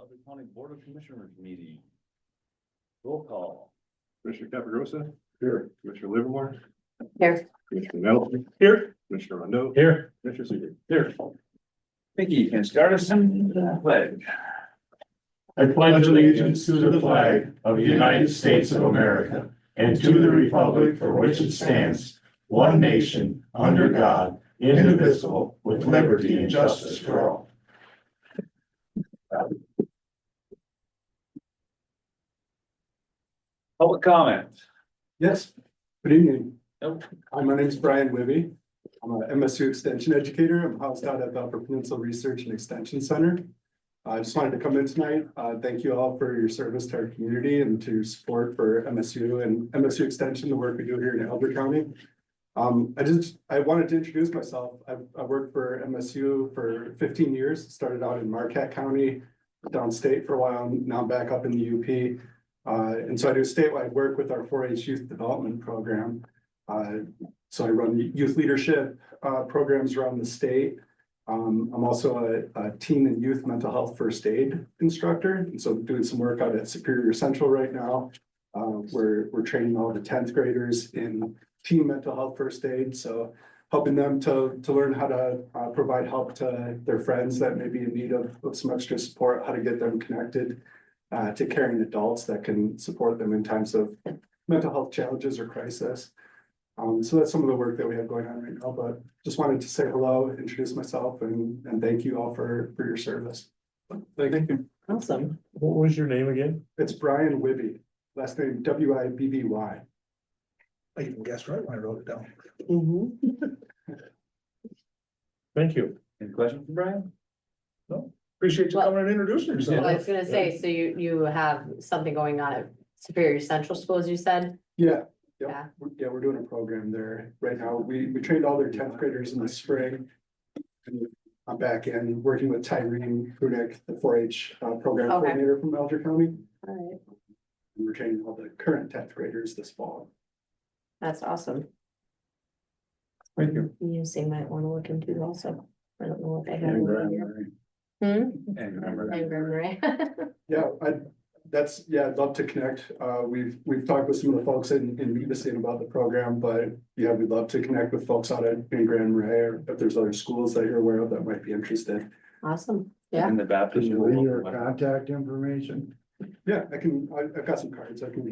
Alger County Board of Commissioners meeting. Roll call. Commissioner Capagrosa. Here. Commissioner Livermore. Here. Commissioner Nettleton. Here. Commissioner Rondo. Here. Commissioner Seaver. Here. Vicky, you can start us in the pledge. I pledge allegiance to the flag of the United States of America and to the republic for which it stands, one nation, under God, indivisible, with liberty and justice for all. Public comment. Yes, good evening. Nope. My name is Brian Wibby. I'm an MSU Extension educator. I'm housed out at the Upper Peninsula Research and Extension Center. I just wanted to come in tonight. Thank you all for your service to our community and to your support for MSU and MSU Extension, the work we do here in Alger County. I wanted to introduce myself. I worked for MSU for 15 years, started out in Marquette County, downstate for a while, now back up in the UP. And so I do statewide work with our 4-H youth development program. So I run youth leadership programs around the state. I'm also a teen and youth mental health first aid instructor. And so doing some work out at Superior Central right now. We're training all the 10th graders in teen mental health first aid. So helping them to learn how to provide help to their friends that may be in need of some extra support, how to get them connected to caring adults that can support them in times of mental health challenges or crisis. So that's some of the work that we have going on right now, but just wanted to say hello, introduce myself, and thank you all for your service. Thank you. Awesome. What was your name again? It's Brian Wibby, last name Wibby. I even guessed right when I wrote it down. Thank you. Any questions for Brian? Appreciate you Well- coming and introducing Well, yourself. I was gonna say, so you have something going on at Superior Central School, as you said? Yeah. Yeah. We're doing a program there right now. We trained all their 10th graders in the spring. And I'm back in working with Tyrene Hudick, the 4-H program Okay. coordinator from Alger County. All right, And we're training all the current 10th graders this fall. that's awesome. Thank you. You might want to look into also. I don't know what they have. And over Graham here. Murray. And remember And Graham Murray. Yeah, I'd love to connect. We've talked with some of the folks in Beaviston about the program, but yeah, we'd love to connect with folks out in Grand Marais, or if there's other schools that you're aware of that might be interested. Awesome, yeah. In the Baptist. Can you leave your contact information? Yeah, I've got some cards I can.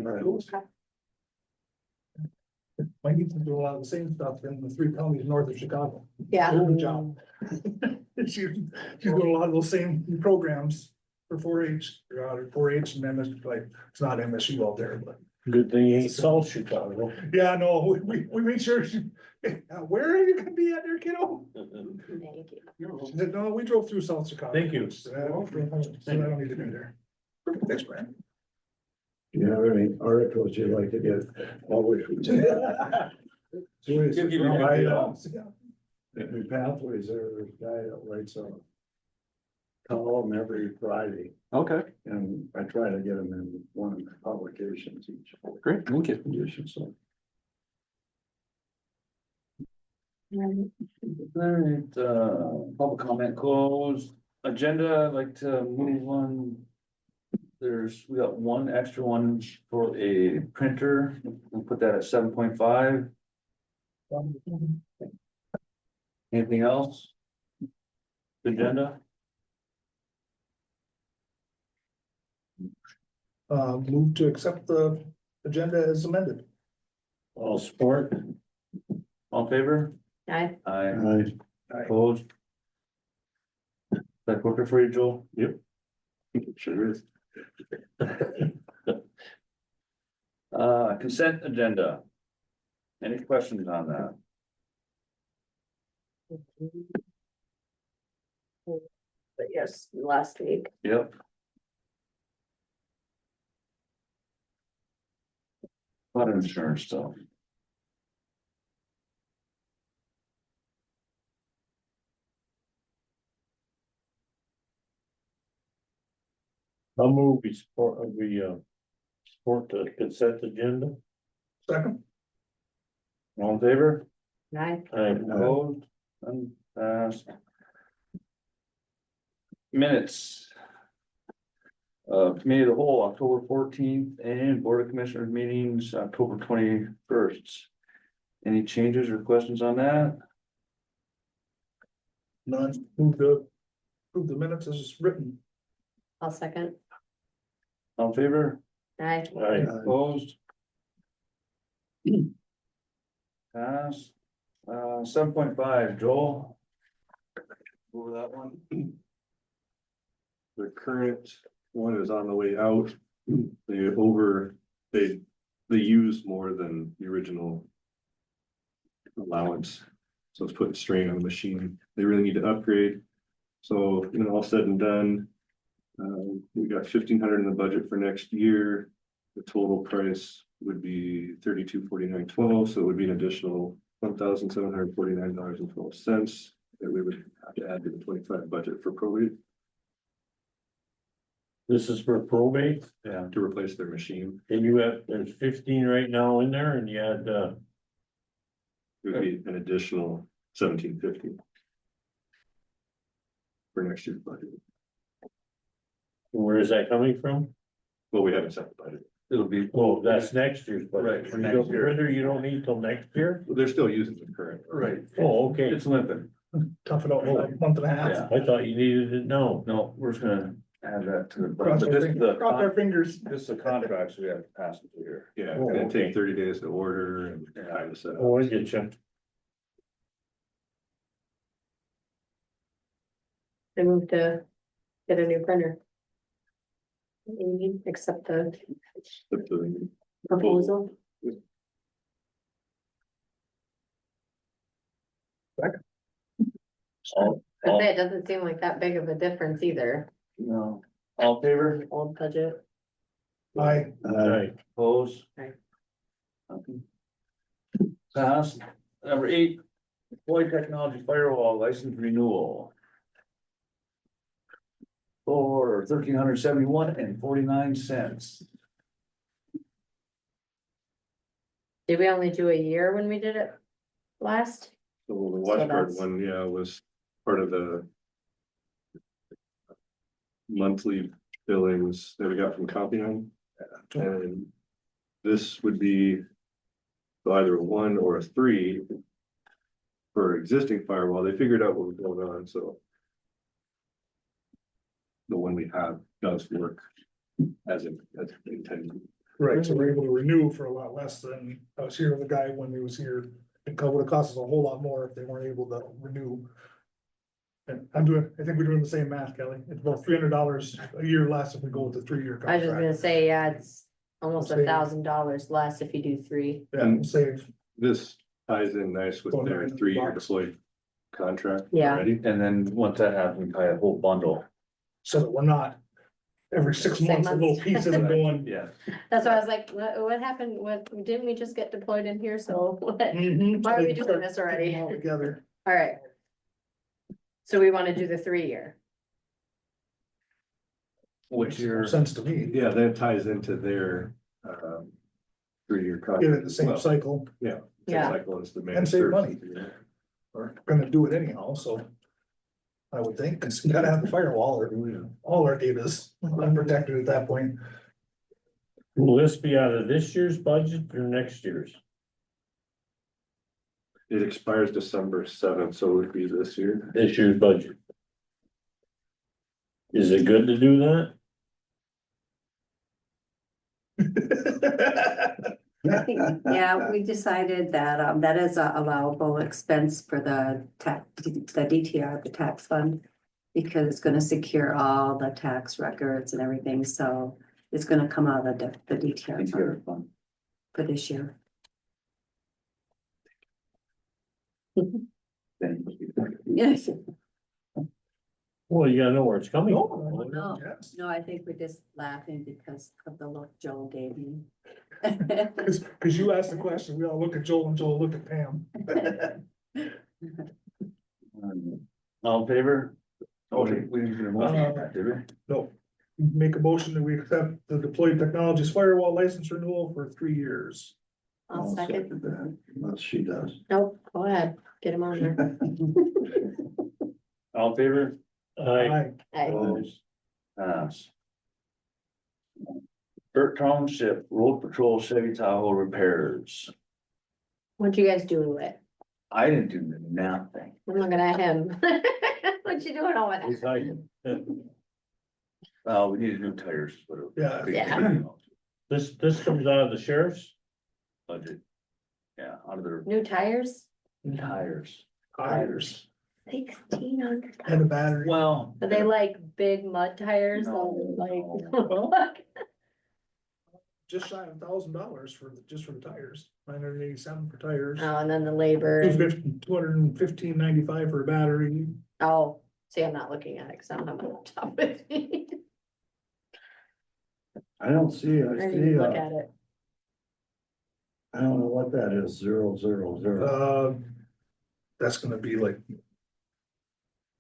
My niece is doing a lot of the same stuff in the 3 counties north of Chicago. Yeah. Good job. She's doing a lot of those same programs for 4-H, 4-H and MS, like, it's not MSU out there, but. Good thing you ain't South Chicago. Yeah, no, we made sure where are you gonna be at there, kiddo? Thank you. She said, no, we drove through South Chicago. Thank you. So I don't need to be there. Thanks, Brian. Do you have any articles you'd like to get published? Give you an idea. The pathways there, there's a guy that writes a column every Friday, Okay, and I try to get them in one of the publications each. great, thank you. Edition, so. All right, public comment closed. Agenda, I'd like to move on. We got one extra one for a printer. We'll put that at 7.5. Anything else? Agenda? Move to accept the agenda as amended. All support. All in favor? I, Aye. Opposed? That working for you, Joel? Yep. Sure is. Consent agenda. Any questions on that? but yes, last week. Yep. Flood insurance stuff. I'll move support the consent agenda. Second. All in favor? I, Opposed? None passed. Minutes. Committee of the whole, October 14th, and Board of Commissioners meetings, October 21st. Any changes or questions on that? None, move the minutes as written. I'll second. All in favor? Aye. Aye. Opposed? Pass. 7.5, Joel. Over that one. The current one is on the way out. They use more than the original allowance. So it's putting strain on the machine. They really need to upgrade. So, all said and done, we got 1,500 in the budget for next year. The total price would be $3249.12, so it would be an additional $1,749.12 that we would have to add to the 25 budget for probate This is for probate, Yeah. to replace their machine. and there's 15 right now in there, and you had, It would be an additional 1,750 for next year's budget. where is that coming from? Well, we haven't set the budget. It'll be. Oh, that's next year's budget. Right, for You next don't- year. Printer, you don't need till next year? They're still using the current. Right. Oh, okay, It's limping. Tough it out for a month and a half. Yeah. I thought you needed it now. No, we're just gonna add that to the. Cross But our this is the, cross our fingers. this is the contracts we have to pass it here. Yeah, it's Oh, gonna okay. take 30 days to order and time to set up. Oh, I get you. I moved to get a new printer. Accept the The- proposal. All- But it doesn't seem like that big of a difference either, No. All in favor? old budget. Aye. Aye. Opposed? Aye. Okay. Pass. Number 8, employee technology firewall license renewal. For $1,371.49. Did we only do a year when we did it last? The Washburn that's- one, yeah, was part of the monthly billings that we got from Compion. And this would be either a 1 or a 3 for existing firewall. They figured out what was going on, so the one we have does work as intended. Right, so we're able to renew for a lot less than I was here with a guy when he was here. It would have cost us a whole lot more if they weren't able to renew. And I think we're doing the same math, Kelly. It's about $300 a year less if we go with the 3-year I was just gonna contract. say, yeah, it's almost Save. $1,000 less if you do 3. Yeah, we'll save. This ties in nice with their $400 3-year deployed contract Yeah. already. And then once that happens, we buy a whole bundle. So that we're not every 6 6 months, a little months. piece of it going. Yeah. That's why I was like, what happened? Didn't we just get deployed in here? So what? Mhm. Why are we doing this already? All together. All right. So we wanna do the 3-year. Which Makes year? more sense to me. Yeah, that ties into their 3-year Give contract. it the same Well, cycle. Yeah. Yeah. Cycle is the main And save money. service. We're gonna do it anyhow, so. I would think, cause you gotta have the firewall or all our data's unprotected at that point. Will this be out of this year's budget or next year's? It expires December 7th, so it would be this year. This year's budget. Is it good to do that? Yeah, we decided that that is a allowable expense for the DTR, the tax fund. Because it's gonna secure all the tax records and everything, so it's gonna come out of the DTR fund for this year. Yes, Well, you gotta know where it's coming No, from. no. yes. no, I think we're just laughing because of the look Joel gave me. Cause you asked the question, we all look at Joel and Joel look at Pam. All in favor? Oh, we didn't get a motion, did we? No, make a motion that we accept the deployed technologies firewall license renewal for 3 years. I'll second. that, unless she does. Nope, go ahead. Get him on there. All in favor? Aye. Aye. Aye. Opposed? Pass. Burt Township Road Patrol Chevy Tahoe repairs. What'd you guys do with it? I didn't do nothing. I'm looking at him. What you doing over He's there? hiding. We needed new tires. but it- Yeah. Yeah. This comes out of the sheriff's? Budget. Yeah, out of their New tires? tires. Tires 1,600. and a battery. Well. Are they like big mud tires? No, Like. Just shy of $1,000 just for the tires, 987 for tires. Oh, and then the labor. and- 215.95 for a battery. Oh, see, I'm not looking at it because I don't have my laptop with me. I don't see, I I didn't see, even look at it. I don't know what that is, 000. That's gonna be like,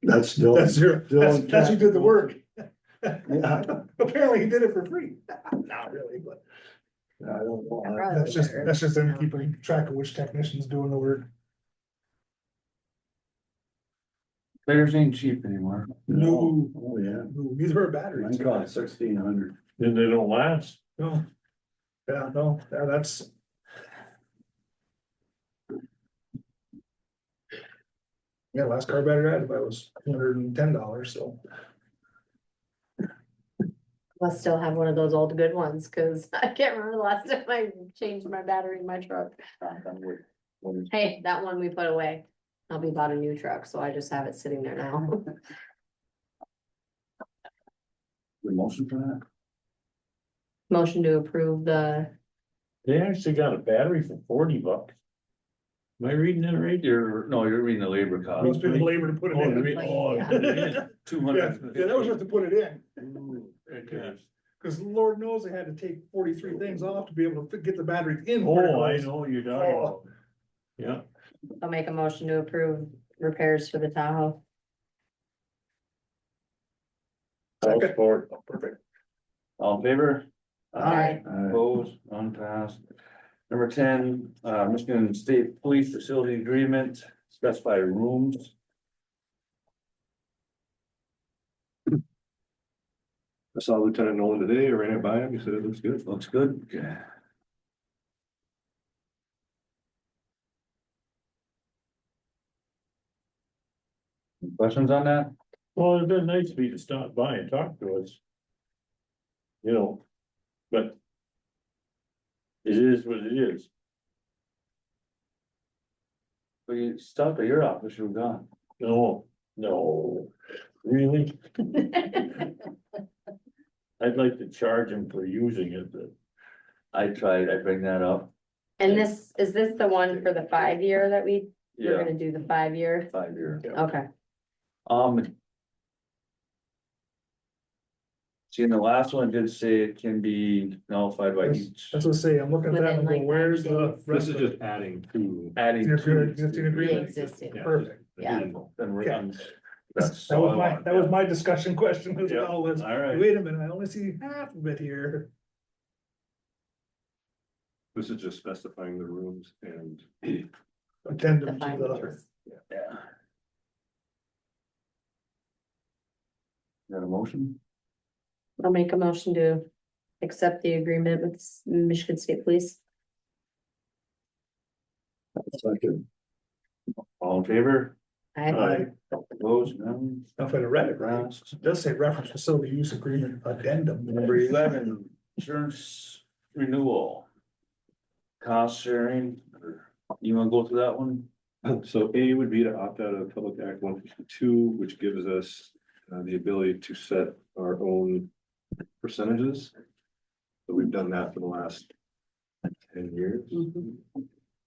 That's still. that's zero, that's who did the work. Yeah, Apparently he did it for free. Not really, but I don't know. Yeah, probably better. that's just them keeping track of which technician's doing the work. Tires ain't cheap anymore. No. Oh, yeah, These are batteries. mine cost 1,600. Then they don't last. No. Yeah, no, yeah, that's. Yeah, last car battery I had to buy was $210, so. Must still have one of those old good ones, cause I can't remember the last time I changed my battery in my truck. Hey, that one we put away. I'll be bought a new truck, so I just have it sitting there now. The motion for that? Motion to approve the, They actually got a battery for $40. Am I reading that right? You're reading the labor Most cost. people labor to put it Oh, in. re- oh, Yeah. 200. Yeah, that was just to put it in, Okay. cause Lord knows they had to take 43 things off to be able to get the battery in. Oh, I know what you're talking about. Yeah, I'll make a motion to approve repairs for the Tahoe. I'll support. Perfect. All in favor? Aye. Opposed, none passed. Number 10, Michigan State Police Facility Agreement, specify rooms. I saw Lieutenant Nolan today, I ran it by him, he said it looks good. Looks good. Yeah. Questions on that? Well, it'd been nice of you to stop by and talk to us. You know, but it is what it is. Well, you stopped at your office, you were gone. No, no, really? I'd like to charge him for using it, but I bring that up. And is this the one for the 5-year that we're Yeah, gonna do the 5-year? 5-year. Okay, See, in the last one, it did say it can be nullified by each. That's what I say, I'm looking at that and Within, going, like, where's 90 the days. rest This is of it? just adding to. Adding Your to existing the agreement? existing, Perfect. yeah. Then we're Okay. done. That's That all I was my, wanted, that was yeah. my discussion question as Yeah. well, was, All right. wait a minute, I only see half of it here. This is just specifying the rooms and The Addendum to 5 the, years. Yeah. Got a motion? I'll make a motion to accept the agreement with Michigan State Police. Second. All in favor? I, Opposed, none? if I'd have read it right, Passed. it does say reference facility use agreement addendum. Number 11, insurance renewal. Cost sharing, you wanna go through that one? so A would be to opt out of Public Act 152, which gives us the ability to set our own percentages. So we've done that for the last 10 years. Mhm.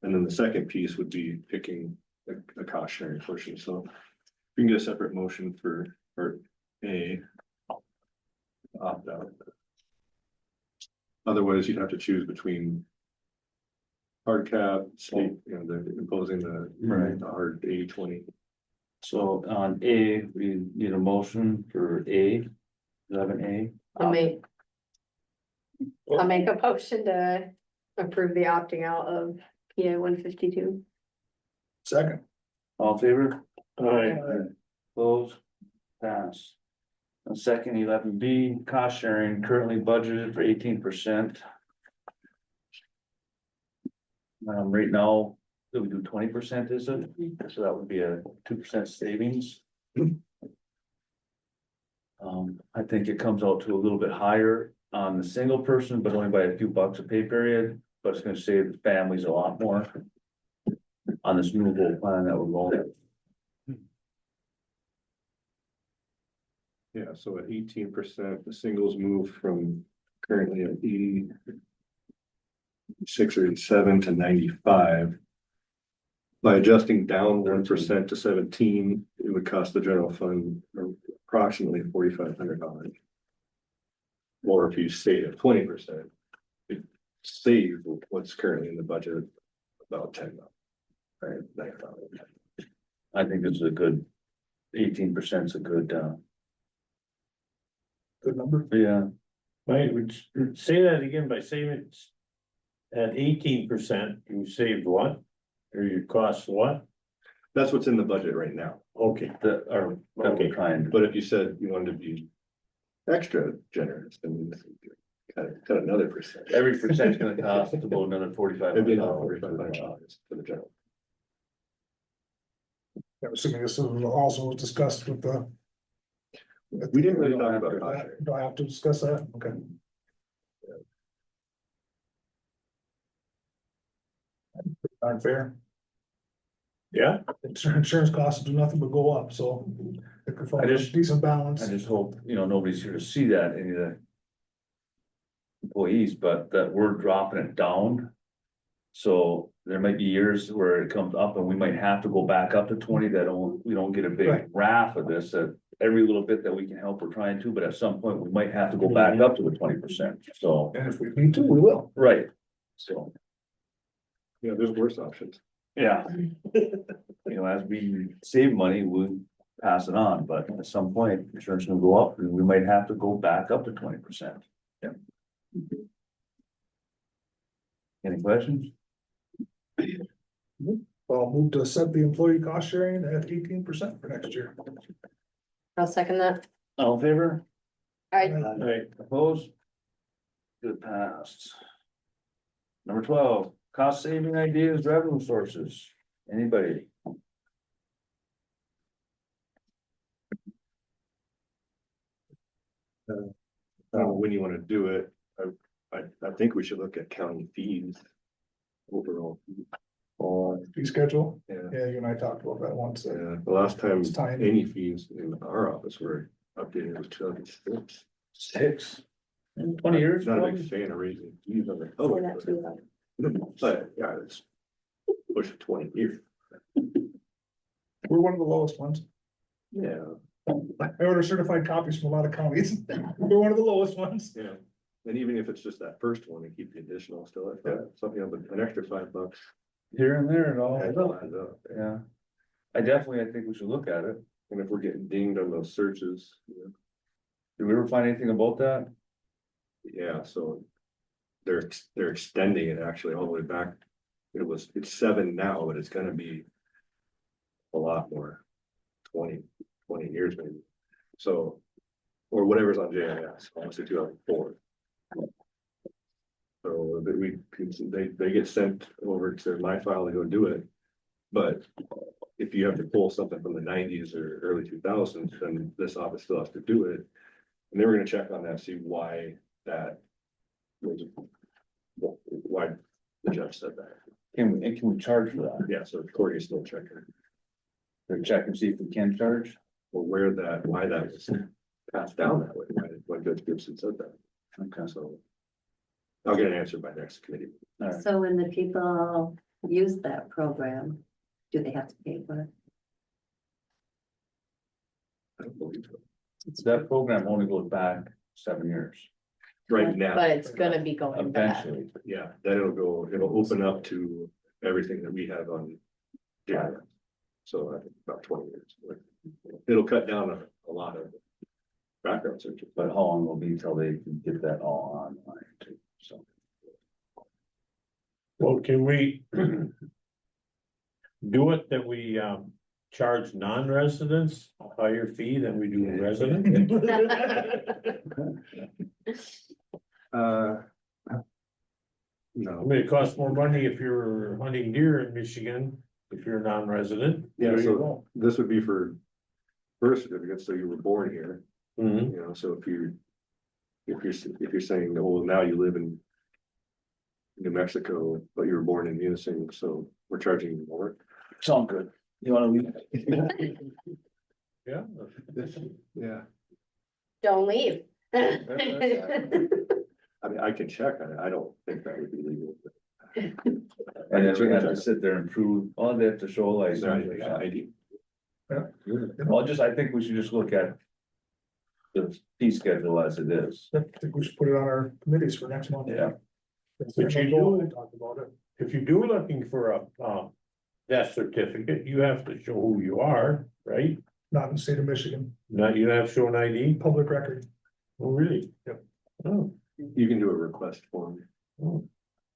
And then the second piece would be picking a cost sharing portion, so we can get a separate motion for part A. Opt out. Otherwise, you'd have to choose between hard cap, state, you know, they're imposing the Right. the hard 80-20. So on A, we need a motion for A, 11A. I'll make a motion to approve the opting out of PA 152. Second. All in favor? I, Opposed? Pass. Second, 11B, cost sharing currently budgeted for 18%. Right now, do we do 20%, is it? So that would be a 2% savings. I think it comes out to a little bit higher on the single person, but only by a few bucks a pay period, but it's gonna save the families a lot more. On this new whole plan that we're rolling. Yeah, so at 18%, the singles move from currently at 86 or 87 to 95. By adjusting down 1% to 17, it would cost the general fund approximately $4,500. Or if you stay at 20%, it save what's currently in the budget about 10. Right, I think this is a good, 18% is a good, Good number. yeah, Wait, would you say that again by saying it's at 18%, you saved what? Or you cost what? That's what's in the budget right now. Okay, that are, that we're trying to. But if you said you wanted to be extra generous, then cut another percent. Every percent's gonna cost about another It'd be another $4,500. $4,500 for the general. I'm assuming this was also discussed with the. We didn't really talk about Do I have to discuss that? Okay. Unfair. yeah, Insurance costs do nothing but go up, so. It could find I a just- decent balance. I just hope, nobody's here to see that, any of the employees, but that we're dropping it down. So there might be years where it comes up and we might have to go back up to 20, we don't get a big Right. raft of this, that every little bit that we can help, we're trying to, but at some point, we might have to go back up to the 20%, so, And if we need to, we will. right. So, Yeah, there's worse options. yeah. As we save money, we pass it on, but at some point, insurance will go up and we might have to go back up to 20%. Yeah. Any questions? I'll move to set the employee cost sharing at 18% for next year. I'll second that. All in favor? Alright, right, Opposed? Good passed. Number 12, cost saving ideas, revenue sources. Anybody? I don't know when you wanna do it. I think we should look at county fees. Overall. Fee schedule, Yeah, yeah, you and I talked about that once. yeah, the last time It's time. any fees in our office were updated was 2006. 6. 20 years? Not a probably? big fan of raising fees on the say public, that too loud. but yeah, it's push 20 years. We're one of the lowest ones. Yeah, I order certified copies from a lot of counties. We're one of the lowest ones. yeah. And even if it's just that first one, and keep the additional still at that, something up an extra $5. Here and there, it all. adds up. Yeah. I think we should look at it. And if we're getting dinged on those searches, Did we ever find anything about that? yeah, so. They're extending it actually all the way back. It's 7 now, but it's gonna be. A lot more, 20 years maybe, so. Or whatever's on JIS, honestly, 2004. So they get sent over to my file to go do it. But if you have to pull something from the 90s or early 2000s, then this office still has to do it. And they were gonna check on that, see why that. Why the judge said that, Can we charge for that? yeah, so Cory is still checking, Or check and see if we can charge? or why that was passed down that way, why Judge Gibson said that, Okay. so. I'll get an answer by next committee. Alright. So when the people use that program, do they have to pay for it? I don't believe so. That program only goes back 7 years, Right now. But it's gonna be going back. eventually. Yeah, then it'll open up to everything that we have on. data. So I think about 20 years. It'll cut down a lot of background searches, But but how long will be till they can get that all online too, so. well, can we? Do it that we, charge non-residents a higher fee than we do residents? I No, mean, it costs more money if you're hunting deer in Michigan, if you're a non-resident. yeah, There you so go. this would be for birth certificates, so you were born here, Mhm. you know, so if you're saying, oh, well, now you live in New Mexico, but you were born in Munising, so we're charging you more. Sound good. You wanna leave? Yeah. Yeah, Don't leave. I mean, I can check, I don't think that would be legal. And then we have to sit there and prove, oh, they have to show Is there license. any ID? Well, I think we should just look at the fee schedule as it is. I think we should put it on our committees for next month. Yeah. But you do- Talk about it. If you do looking for a, death certificate, you have to show who you are, right? Not in the state of Michigan, Not, you have to show an ID? public record. Oh, really? Yep. Oh, You can do a request form. oh.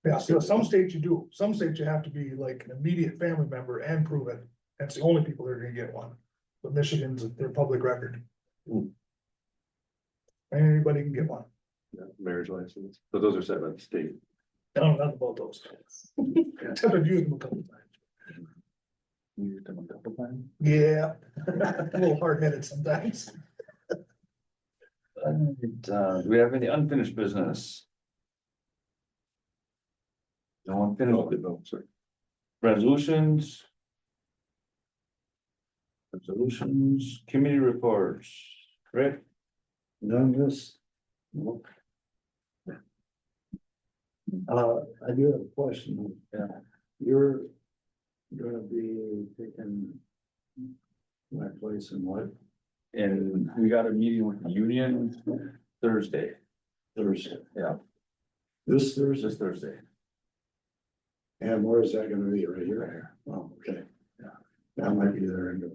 Yeah, so some states you do, some states you have to be like an immediate family member and prove it. That's the only people that are gonna get one. But Michigan's, their public record. Hmm. Anybody can get one. Marriage license, but those are set by the state. I don't know about those. Except I've used them a couple times. You used them a couple times? Yeah, a little hard headed sometimes. Do we have any unfinished business? No unfinished, No, sorry. resolutions? Resolutions, committee reports, Rick? Done this. I do have a question. Yeah. You're gonna be taking my place in what? And we got a meeting with the union Thursday, yeah, This Thursday? this Thursday. And where is that gonna be? Right here? Oh, okay. Yeah. That might be there anyway.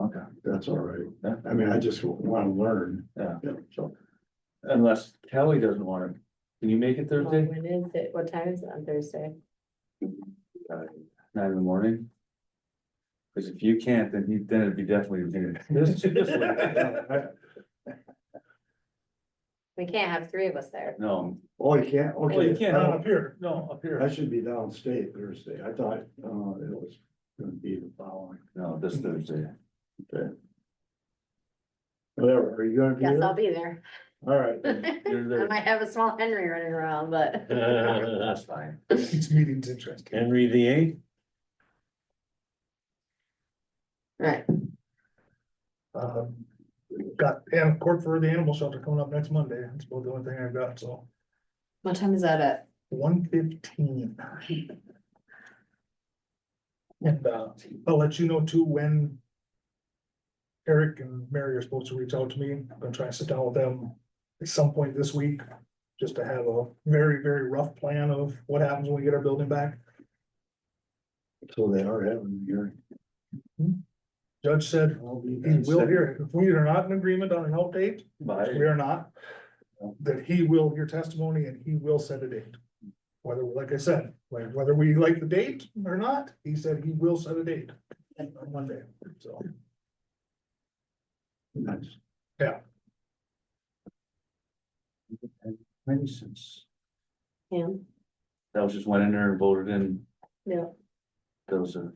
Okay. That's all right. Yeah. I mean, I just wanna learn. Yeah. Yeah, so. Unless Kelly doesn't want it, can you make it Thursday, When is it? What time is it on Thursday? 9 in the morning? Cause if you can't, then it'd be definitely. We can't have three of us there. No, Oh, you can't? well, you Okay. can't, Not up here. no, up here, I should be downstate Thursday. I thought, it was gonna be the following. no, this Thursday. Okay. Whatever, are you gonna be Guess I'll there? be there. All right. You're I there. might have a small Henry running around, but. That's fine. Each meeting's interesting. Henry the Eighth? Right, Got and court for the animal shelter coming up next Monday. That's about the only thing I've got, so. what time is that at? 1:15. And I'll let you know too when. Eric and Mary are supposed to reach out to me. I'm gonna try and sit down with them at some point this week. Just to have a very, very rough plan of what happens when we get our building back. So they are having your. Judge said he will hear it. If we are not in agreement on an help date, Bye. we are not. That he will hear testimony and he will set a date. Whether, like I said, whether we like the date or not, he said he will set a date on Monday, so. Nice. Maybe since, Yeah, that was just went in there and voted in, yeah. that was a.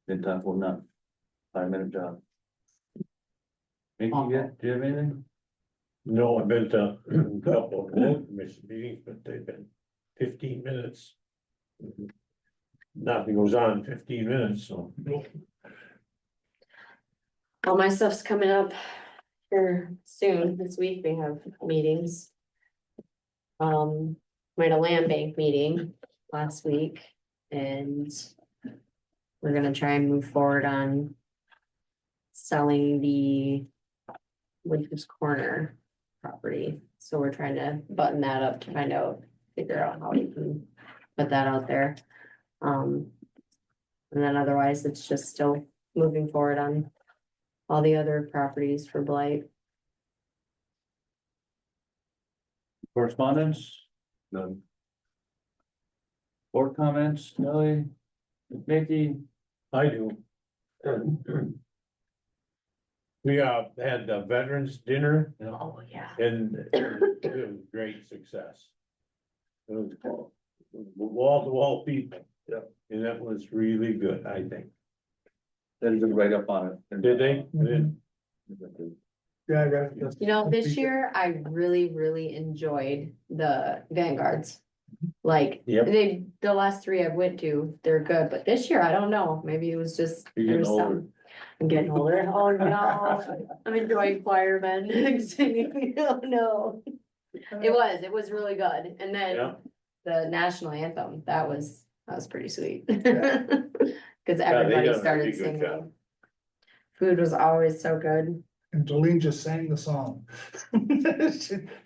Didn't talk, well, not 5-minute job. Mickey, do you have anything? No, I've been to a couple of road commission meetings, but they've been 15 minutes. Nothing goes on in 15 minutes, so. All my stuff's coming up here soon. This week we have meetings. We had a land bank meeting last week and we're gonna try and move forward on selling the Winters Corner property. So we're trying to button that up to find out, figure out how we can put that out there. And then otherwise, it's just still moving forward on all the other properties for blight. Correspondence, None. board comments, Nelly, Mickey, I do. We had the veterans dinner Oh, yeah. and it was great success. It was wall to wall people. Yeah. And that was really good, I think. That is right up on it. Did they? Mhm. Yeah, I read it. You know, this year I really, really enjoyed the Vanguards. Like, Yep. the last three I went to, they're good, but this year, I don't know, maybe it was just. You're there getting was older. some- I'm getting older, oh no, I'm enjoying choir men singing, oh no. It was really good, and then Yeah. the national anthem, that was pretty sweet. Yeah. Cause they everybody done a started really good job. singing. Food was always so good. And Jolene just sang the song.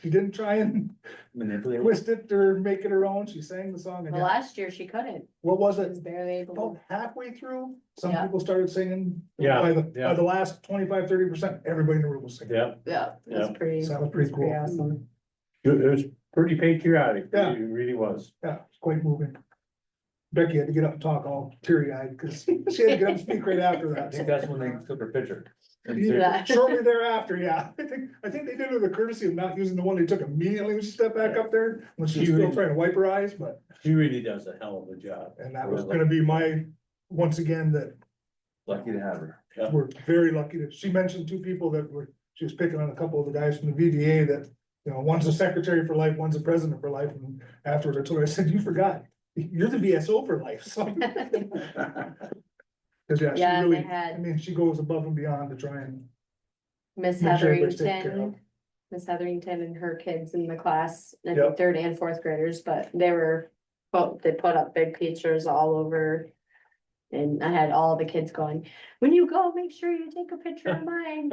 She didn't try and Manipulate. twist it or make it her own, she sang the song, and Well, yeah, last year she couldn't, what was she it? was barely able About to. halfway through, some Yeah. people started singing. Yeah, By yeah. the last 25-30%, everybody in the room was singing. Yeah, Yeah, it was Yeah. pretty, Sounded it pretty was pretty cool. awesome. it was pretty patriotic, Yeah. it really was. Yeah, it's quite moving. Becky had to get up and talk all teary eyed, because she had to get up and speak right after I that. think that's when they took her picture. Yeah. Shortly thereafter, yeah, I think they did her the courtesy of not using the one they took immediately when she stepped back up there, when she was still trying to wipe her eyes, but. She really does a hell of a job. And that was gonna be my, once again, that Lucky to have her. Yeah. we're very lucky that, she mentioned two people that were, she was picking on a couple of the guys from the VDA that, you know, one's a secretary for life, one's a president for life, and afterwards I told her, I said, you forgot, you're the VSO for life, so. Cause yeah, she Yeah, and really, they had- I mean, she goes above and beyond to try and, Miss Make sure everybody's taken care of. Hetherington, Miss Hetherington and her kids in the class, I Yep. think third and fourth graders, but they were, well, they put up big pictures all over. And I had all the kids going, when you go, make sure you take a picture of mine.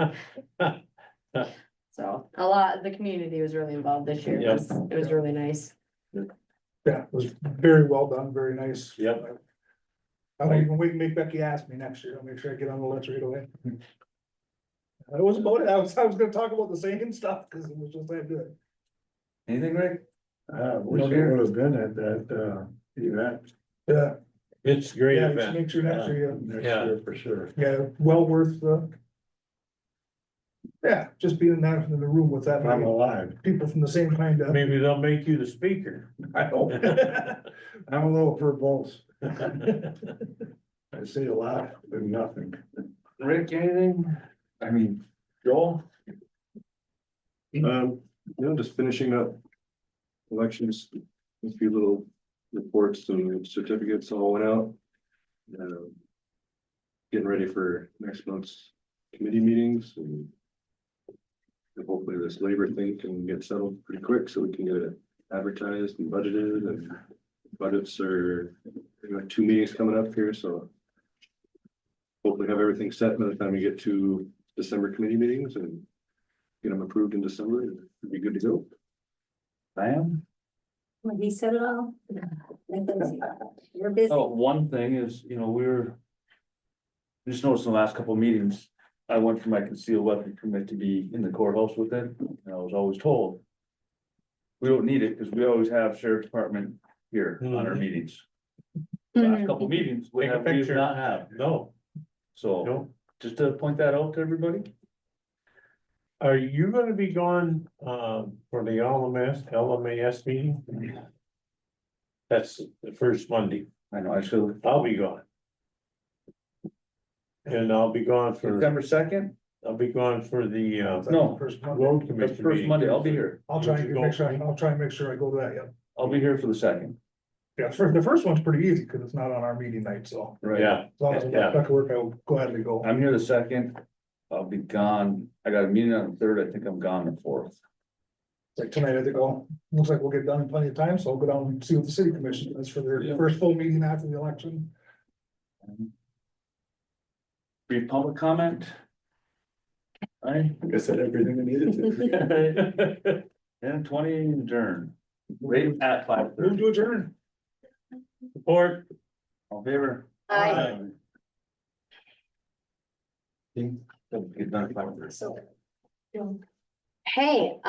So a lot of the community was really involved this year. Yep. It was really nice. yeah, it was very well done, very nice. Yep. I won't even wait and make Becky ask me next year, I'll make sure I get on the list right away. That was about it, I was gonna talk about the singing stuff, cause it was just that good. Anything, Rick? Wish it would have been at that, event Yeah, It's a great yeah, you should event. make sure next year, next Yeah. year for sure. yeah, well worth the. Yeah, just being in that, in the room with that If I'm many alive, people from the same kind of. Maybe they'll make you the speaker. I hope. I'm a little verbose. I say a lot, but nothing. Rick, anything? I mean, Joel? Just finishing up elections, a few little reports and certificates all went out. Getting ready for next month's committee meetings and hopefully this labor thing can get settled pretty quick so we can get it advertised and budgeted, and budgets are, we got 2 meetings coming up here, so hopefully have everything set by the time we get to December committee meetings and get them approved in December, and it'll be good to go. Bam. When he said it all. We're busy. Oh, one thing is, just noticed in the last couple of meetings, I went for my concealed weapon permit to be in the courthouse with it, and I was always told. We don't need it, because we always have sheriff department here on our Mhm. meetings. Last couple of meetings, we Take a have, we do picture. not have, No, so, no. just to point that out to everybody. Are you gonna be gone, for the LMAS meeting? That's the first Monday. I know, I should, I'll be gone. And I'll be gone for, September 2nd, I'll be gone for the, No. First Monday. road the commission first meeting. Monday, I'll be here, I'll try and make sure, I'll try and make sure I go to that, yeah. I'll be here for the 2nd. Yeah, the first one's pretty easy, cause it's not on our meeting night, so Yeah, as long as I'm Yeah. back to work, I'll gladly go. I'm here the 2nd, I'll be gone, I got a meeting on the 3rd, I think I'm gone the 4th. Like tonight, I think, looks like we'll get done in plenty of time, so I'll go down and see what the city commission is for their Yeah. first full meeting after the election. Brief public comment? I I said everything I needed to. 10:20 adjourn, right at Move 5:30, to adjourn. support. all in favor? Aye. Get done at 5:30. Hey,